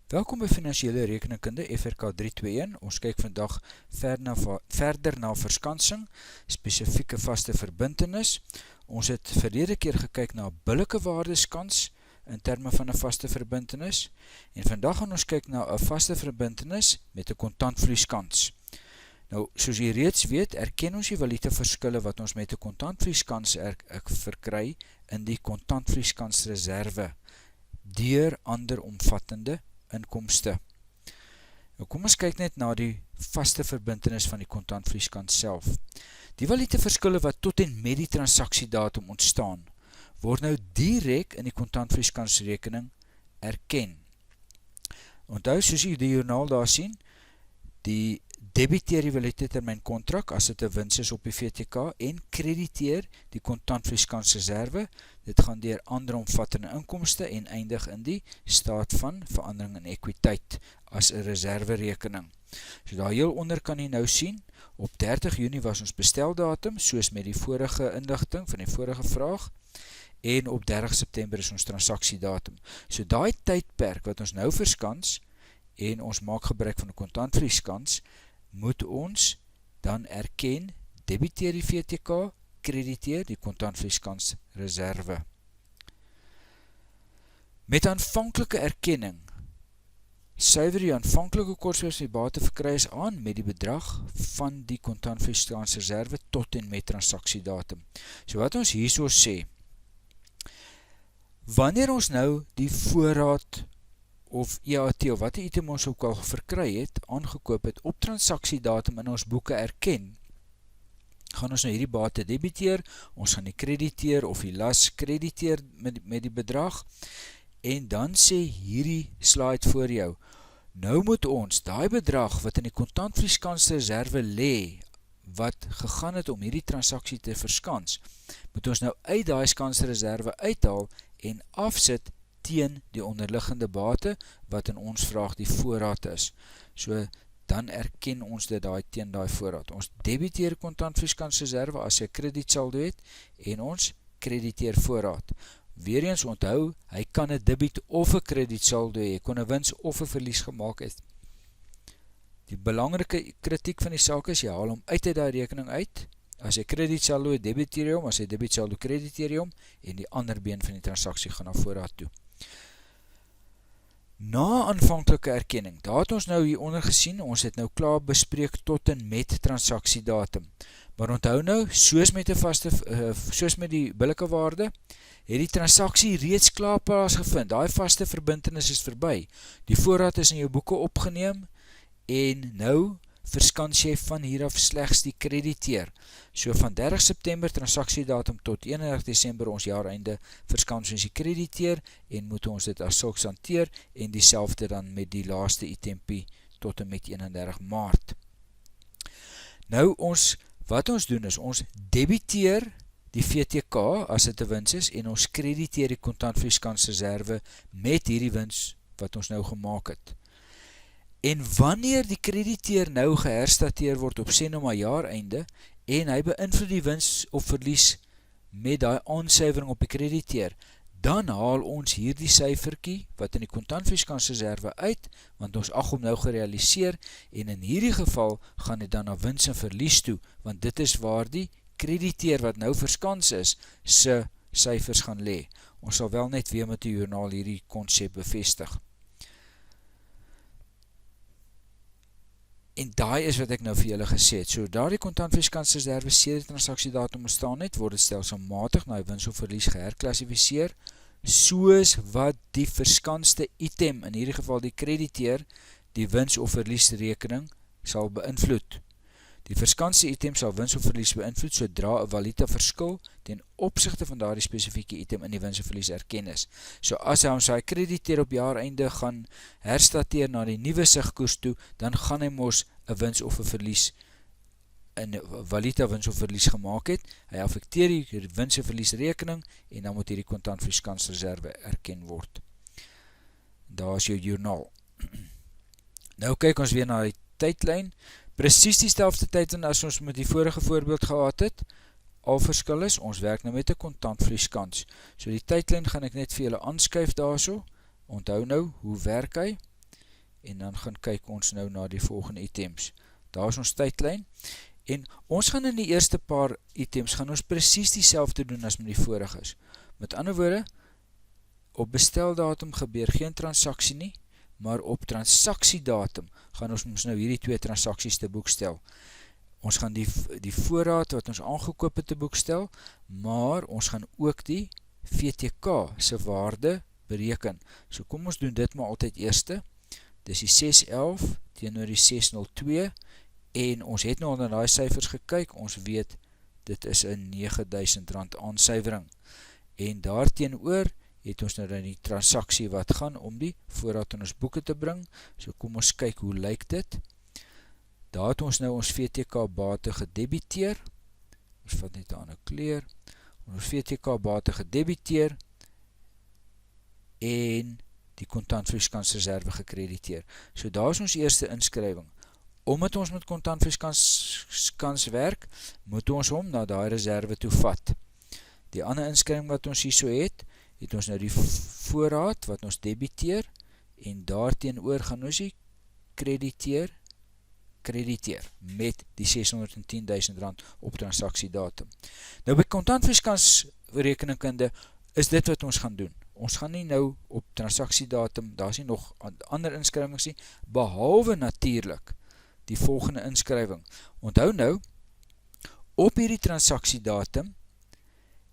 Welkom by Finansiële Rekeningkunde FRK 321. Ons kyk vandag verder na verskansing, spesifieke vaste verbintenis. Ons het verlede keer gekyk na billike waardeskans in terme van 'n vaste verbintenis en vandag gaan ons kyk na 'n vaste verbintenis met 'n kontantvloeiskans. Nou, soos jy reeds weet, erken ons die valutaverskille wat ons met 'n kontantvloeiskans verkry in die kontantvloeiskansreserwe deur ander omvattende inkomste. Nou kom ons kyk net na die vaste verbintenis van die kontantvloeiskans self. Die valutaverskille wat tot en met die transaksiedatum ontstaan, word nou direk in die kontantvloeiskansrekening erken. Onthou, soos jy die joernaal daar sien, die debiteer die valutatermyn kontrak as dit 'n wins is op die VTK en krediteer die kontantvloeiskansreserwe. Dit gaan deur ander omvattende inkomste en eindig in die staat van verandering in ekwiteit as 'n reserverekening. So daar heel onder kan jy nou sien, op 30 Junie was ons besteldatum, soos met die vorige inligting van die vorige vraag, en op 30 September is ons transaksiedatum. So daai tydperk wat ons nou verskans, en ons maak gebruik van 'n kontantvloeiskans, moet ons dan erken, debiteer die VTK, krediteer die kontantvloeiskansreserwe. Met aanvanklike erkenning, suiwer die aanvanklike kortspelers die bate verkry is aan met die bedrag van die kontantvloeiskansreserwe tot en met transaksiedatum. So wat ons hierso sê, wanneer ons nou die voorraad of EAT of wat die item ons ook al verkry het, aangekoop het, op transaksiedatum in ons boeke erken, gaan ons nou hierdie bate debiteer, ons gaan die krediteer of die las krediteer met die bedrag, en dan sê hierdie slide voor jou, nou moet ons daai bedrag wat in die kontantvloeiskansreserwe lê, wat gegaan het om hierdie transaksie te verskans, moet ons nou uit daai skansreserwe uithaal en afsit teen die onderliggende bate, wat in ons vraag die voorraad is. So, dan erken ons dit teen daai voorraad. Ons debiteer kontantvloeiskansreserwe as jy kredietsaldo het, en ons krediteer voorraad. Weereens onthou, hy kan 'n debiet of 'n kredietsaldo hê, kon 'n wins of 'n verlies gemaak het. Die belangrike kritiek van die saak is, jy haal hom uit daai rekening uit. As jy kredietsaldo het, debiteer jy hom, as jy debitsaldo krediteer jy hom, en die ander been van die transaksie gaan na voorraad toe. Na aanvanklike erkenning, daar het ons nou hieronder gesien, ons het nou klaar bespreek tot en met transaksiedatum. Maar onthou nou, soos met die billike waarde, het die transaksie reeds klaar plaasgevind. Daai vaste verbintenis is verby. Die voorraad is in jou boeke opgeneem, en nou verskans jy van hieraf slegs die krediteer. So van 30 September transaksiedatum tot 31 Desember ons jaareinde verskans ons die krediteer en moet ons dit as sulks hanteer en dieselfde dan met die laaste itempie tot en met 31 Maart. Nou wat ons doen is ons debiteer die VTK as dit 'n wins is en ons krediteer die kontantvloeiskansreserwe met hierdie wins wat ons nou gemaak het. En wanneer die krediteer nou geherstateer word op sê nou maar jaareinde en hy beïnvloed die wins of verlies met daai aansuiwering op die krediteer, dan haal ons hierdie syfertjie wat in die kontantvloeiskansreserwe uit, want ons ag hom nou gerealiseer, en in hierdie geval gaan dit dan na wins en verlies toe, want dit is waar die krediteer wat nou verskans is, se syfers gaan lê. Ons sal wel net weer met die joernaal hierdie konsep bevestig. En daai is wat ek nou vir julle gesê het. So daar die kontantvloeiskansreserwe sedert die transaksiedatum ontstaan het, word dit stelselmatig na die wins of verlies geherklassifiseer, soos wat die verskanste item, in hierdie geval die krediteer, die wins of verlies rekening sal beïnvloed. Die verskanste item sal wins of verlies beïnvloed sodra 'n valuta verskil ten opsigte van daardie spesifieke item in die wins of verlies erken is. So as hy ons sy krediteer op jaareinde gaan herstateer na die nuwe sigkoers toe, dan gaan hy mos 'n wins of 'n verlies, 'n valuta wins of verlies gemaak het. Hy affekteer die wins of verlies rekening en dan moet hierdie kontantvloeiskansreserwe erken word. Daar is jou joernaal. Nou kyk ons weer na die tydlyn. Presies dieselfde tydlyn as ons met die vorige voorbeeld gehad het. Al verskil is, ons werk nou met 'n kontantvloeiskans. So die tydlyn gaan ek net vir julle aanskuif daarso. Onthou nou, hoe werk hy? en dan gaan kyk ons nou na die volgende items. Daar is ons tydlyn, en ons gaan in die eerste paar items, gaan ons presies dieselfde doen as met die voriges. Met ander woorde, op besteldatum gebeur geen transaksie nie, maar op transaksiedatum gaan ons nou hierdie twee transaksies te boekstel. Ons gaan die voorraad wat ons aangekoop het te boekstel, maar ons gaan ook die VTK se waarde bereken. So kom ons doen dit maar altyd eerste. Dis die 611 teenoor die 602, en ons het nou al na die syfers gekyk, ons weet dit is 'n R9000 aansuiwering. En daarteenoor het ons nou dan die transaksie wat gaan om die voorraad in ons boeke te bring. So kom ons kyk hoe lyk dit. Daar het ons nou ons VTK bate gedebiteer. Ons vat net aan 'n kleur. Ons VTK bate gedebiteer en die kontantvloeiskansreserwe gekrediteer. So daar is ons eerste inskrywing. Omdat ons met kontantvloeiskans werk, moet ons hom na daai reserve toe vat. Die ander inskrywing wat ons hierso het ons nou die voorraad wat ons debiteer, en daarteenoor gaan ons die krediteer met die R610.000 op transaksiedatum. Nou by kontantvloeiskansrekeningkunde is dit wat ons gaan doen. Ons gaan nie nou op transaksiedatum, daar is nie nog ander inskrywings nie, behalwe natuurlik die volgende inskrywing. Onthou nou, op hierdie transaksiedatum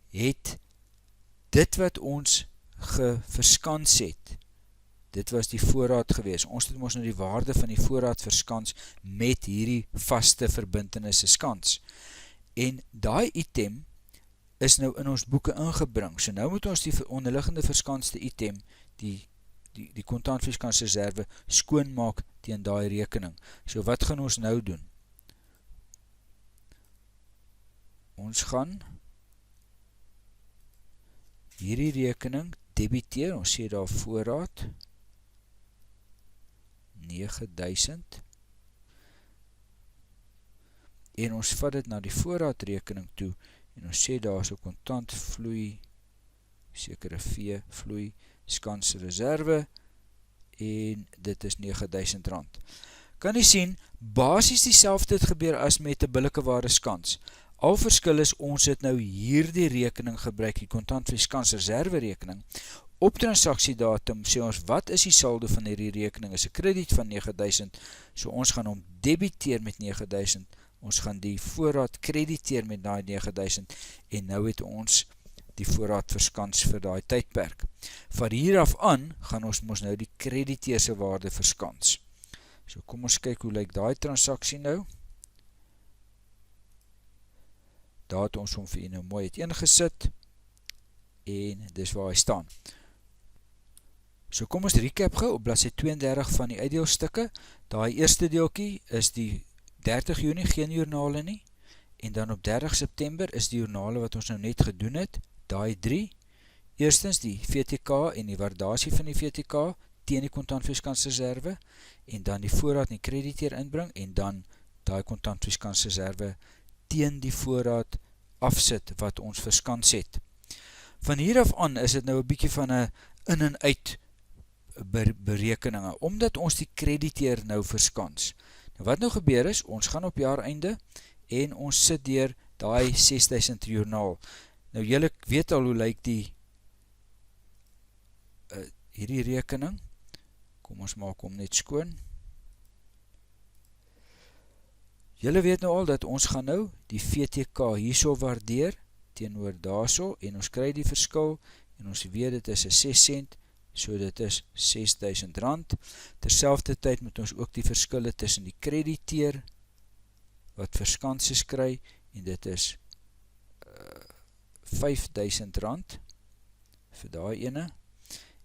het dit wat ons verskans het, dit was die voorraad gewees. Ons het ons nou die waarde van die voorraad verskans met hierdie vaste verbintenisse skans. En daai item is nou in ons boeke ingebring. So nou moet ons die onderliggende verskanste item, die kontantvloeiskansreserwe, skoonmaak teen daai rekening. So wat gaan ons nou doen? Ons gaan hierdie rekening debiteer, ons sê daar voorraad, 9000, en ons vat dit na die voorraadrekening toe, en ons sê daar is 'n kontantvloei, sekere vloei, skansreserwe, en dit is R9000. Kan jy sien, basies dieselfde het gebeur as met 'n billike waarde skans. Al verskil is, ons het nou hierdie rekening gebruik, die kontantvloeiskansreserwe rekening. Op transaksiedatum sê ons, wat is die saldo van hierdie rekening? Is 'n krediet van 9000, so ons gaan hom debiteer met 9000, ons gaan die voorraad krediteer met daai 9000, en nou het ons die voorraad verskans vir daai tydperk. Van hier af aan, gaan ons mos nou die krediteerse waarde verskans. So kom ons kyk hoe lyk daai transaksie nou. Daar het ons hom vir u nou mooi uiteengesit, en dis waar hy staan. So kom ons recap gou op bladsy 32 van die uitdeelstukke. Daai eerste deeltjie is die 30 Junie, geen joernale nie, en dan op 30 September is die joernale wat ons nou net gedoen het, daai 3. Eerstens die VTK en die waardasie van die VTK teen die kontantvloeiskansreserwe, en dan die voorraad en die krediteer inbring, en dan daai kontantvloeiskansreserwe teen die voorraad afsit wat ons verskans het. Van hier af aan is dit nou 'n bietjie van 'n in en uit berekeninge, omdat ons die krediteer nou verskans. Nou wat nou gebeur is, ons gaan op jaareinde, en ons sit deur daai 6000 joernaal. Nou julle weet al hoe lyk hierdie rekening. Kom ons maak hom net skoon. Julle weet nou al dat ons gaan nou die VTK hierso waardeer teenoor daarso, en ons kry die verskil, en ons weet dit is 'n 6 cent, so dit is R6000. Terselfde tyd moet ons ook die verskille tussen die krediteer wat verskanses kry, en dit is R5000 vir daai ene,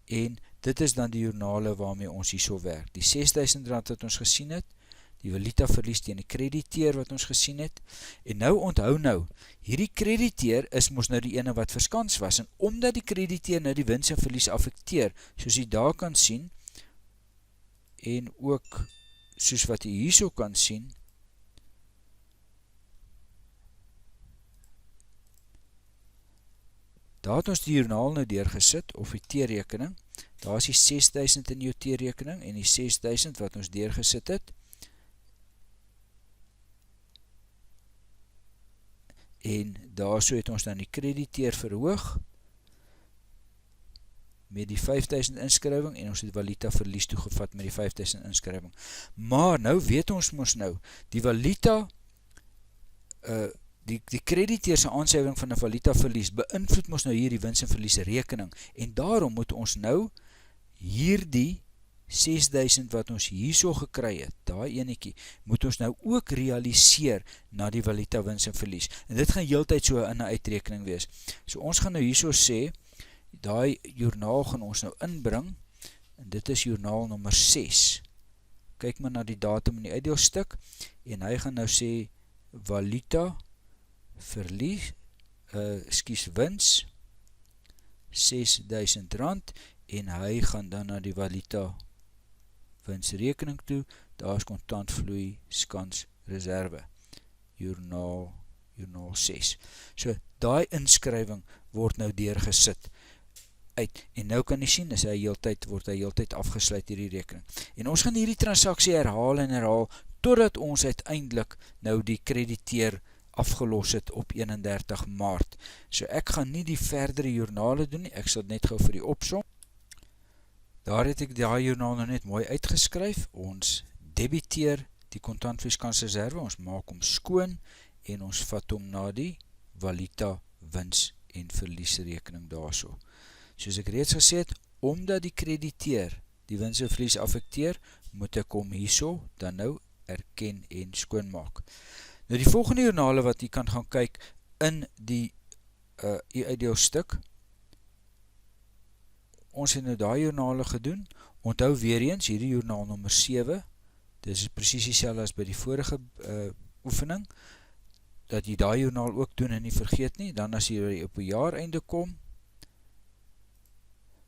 en dit is dan die joernale waarmee ons hierso werk. Die R6000 wat ons gesien het, die valuta verlies teen die krediteer wat ons gesien het, en nou onthou nou, hierdie krediteer is mos nou die ene wat verskans was, en omdat die krediteer nou die wins en verlies affekteer, soos jy daar kan sien, en ook soos wat jy hierso kan sien, Daar het ons die joernaal nou deurgesit, of die T-rekening. Daar is die 6000 in jou T-rekening, en die 6000 wat ons deurgesit het. En daar so het ons dan die krediteer verhoog, met die 5000 inskrywing, en ons het valuta verlies toegevat met die 5000 inskrywing. Maar nou weet ons mos nou, die valuta, die krediteer se aansuiwing van 'n valuta verlies, beïnvloed ons nou hier die wins en verlies rekening, en daarom moet ons nou hierdie 6000 wat ons hierso gekry het, daai enetjie, moet ons nou ook realiseer na die valuta wins en verlies. En dit gaan heeltyd so in 'n uitrekening wees. So ons gaan nou hierso sê, daai joernaal gaan ons nou inbring, en dit is joernaal nommer 6. Kyk maar na die datum in die uitdeelstuk, en hy gaan nou sê, valuta verlies, wins, R6000, en hy gaan dan na die valuta winsrekening toe, daar is kontantvloei, skans, reserve, joernaal 6. So, daai inskrywing word nou deurgesit uit, en nou kan jy sien, word hy heeltyd afgesluit hierdie rekening. En ons gaan hierdie transaksie herhaal en herhaal, totdat ons uiteindelik nou die krediteer afgelos het op 31 Maart. So ek gaan nie die verdere joernale doen nie, ek sal net gou vir die opsom. Daar het ek die joernaal nou net mooi uitgeskryf, ons debiteer die kontantvloeiskansreserve, ons maak hom skoon, en ons vat hom na die valuta wins en verliesrekening daarso. Soos ek reeds gesê het, omdat die krediteer die wins en verlies affekteer, moet ek hom hierso dan nou erken en skoon maak. Nou die volgende joernale wat jy kan gaan kyk in die uitdeelstuk, ons het nou daai joernale gedoen, onthou weer eens, hierdie joernaal nommer 7, dit is presies dieselfde as by die vorige oefening, dat jy daai joernaal ook doen en nie vergeet nie, dan as jy op 'n jaareinde kom,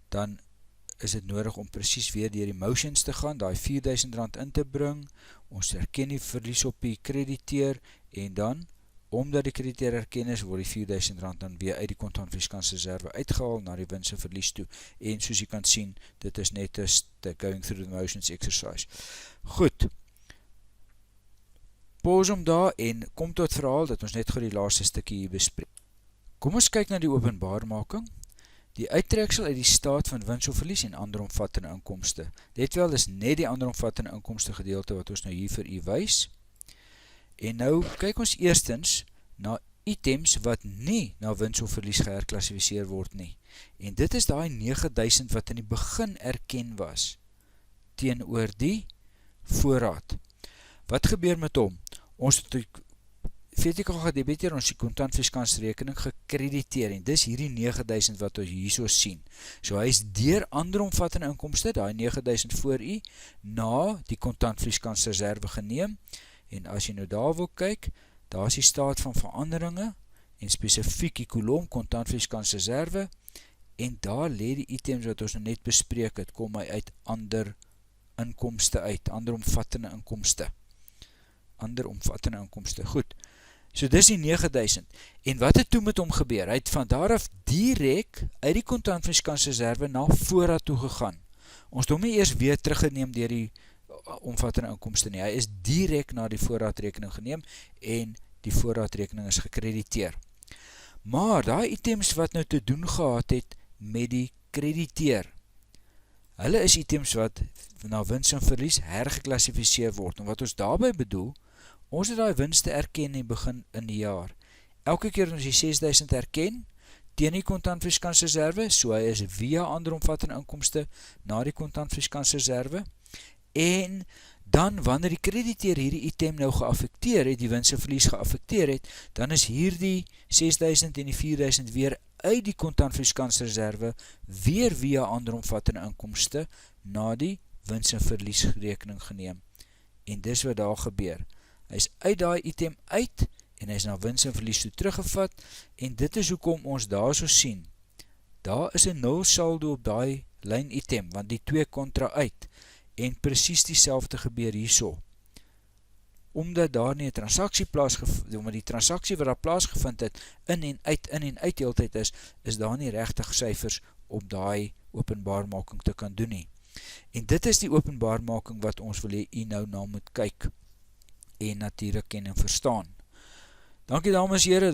dan is dit nodig om presies weer deur die motions te gaan, daai R4000 in te bring, ons erken die verlies op die krediteer, en dan, omdat die krediteer erken is, word die R4000 dan weer uit die kontantvloeiskansreserve uitgehaal na die wins en verlies toe, en soos jy kan sien, dit is net a going through the motions exercise. Goed, pause om daar, en kom tot verhaal, dat ons net gou die laaste stukkie hier bespreek. Kom ons kyk na die openbaarmaking. Die uittreksel uit die staat van wins of verlies en ander omvattende inkomste. Dit wel is net die ander omvattende inkomste gedeelte wat ons nou hier vir u wys. En nou kyk ons eerstens na items wat nie na wins of verlies geherklassifiseer word nie. En dit is daai 9000 wat in die begin erken was teenoor die voorraad. Wat gebeur met hom? Ons het verticaal gedebiteer, ons die kontantvloeiskansrekening gekrediteer, en dis hierdie 9000 wat ons hierso sien. So hy is deur ander omvattende inkomste, daai 9000 voor u, na die kontantvloeiskansreserve geneem, en as jy nou daar wil kyk, daar is die staat van veranderinge, en spesifiek die kolom kontantvloeiskansreserve, en daar lê die items wat ons nou net bespreek het, kom hy uit ander inkomste uit, ander omvattende inkomste. Goed. So dis die 9000. En wat het toe met hom gebeur? Hy het van daar af direk uit die kontantvloeiskansreserve na voorraad toe gegaan. Ons het hom nie eers weer teruggeneem deur die omvattende inkomste nie. Hy is direk na die voorraadrekening geneem en die voorraadrekening is gekrediteer. Maar daai items wat nou te doen gehad het met die krediteer, hulle is items wat na wins en verlies hergeklassifiseer word. En wat ons daarby bedoel, ons het daai winste erken in die begin in die jaar. Elke keer ons die 6000 erken, teen die kontantvloeiskansreserve, so hy is via ander omvattende inkomste na die kontantvloeiskansreserve, en dan wanneer die krediteer hierdie item nou geaffekteer het, die wins en verlies geaffekteer het, dan is hierdie 6000 en die 4000 weer uit die kontantvloeiskansreserve, weer via ander omvattende inkomste na die wins en verlies rekening geneem. En dis wat daar gebeur. Hy is uit daai item uit, en hy is na wins en verlies toe teruggevat, en dit is hoekom ons daar so sien. Daar is 'n nul saldo op daai lyn item, want die twee kontra uit, en presies dieselfde gebeur hierso. omdat daar nie 'n transaksie omdat die transaksie wat daar plaasgevind het, in en uit heeltyd is daar nie regtig syfers om daai openbaarmaking te kan doen nie. En dit is die openbaarmaking wat ons wil hê u nou na moet kyk en natuurlik ken en verstaan. Dankie dames en here.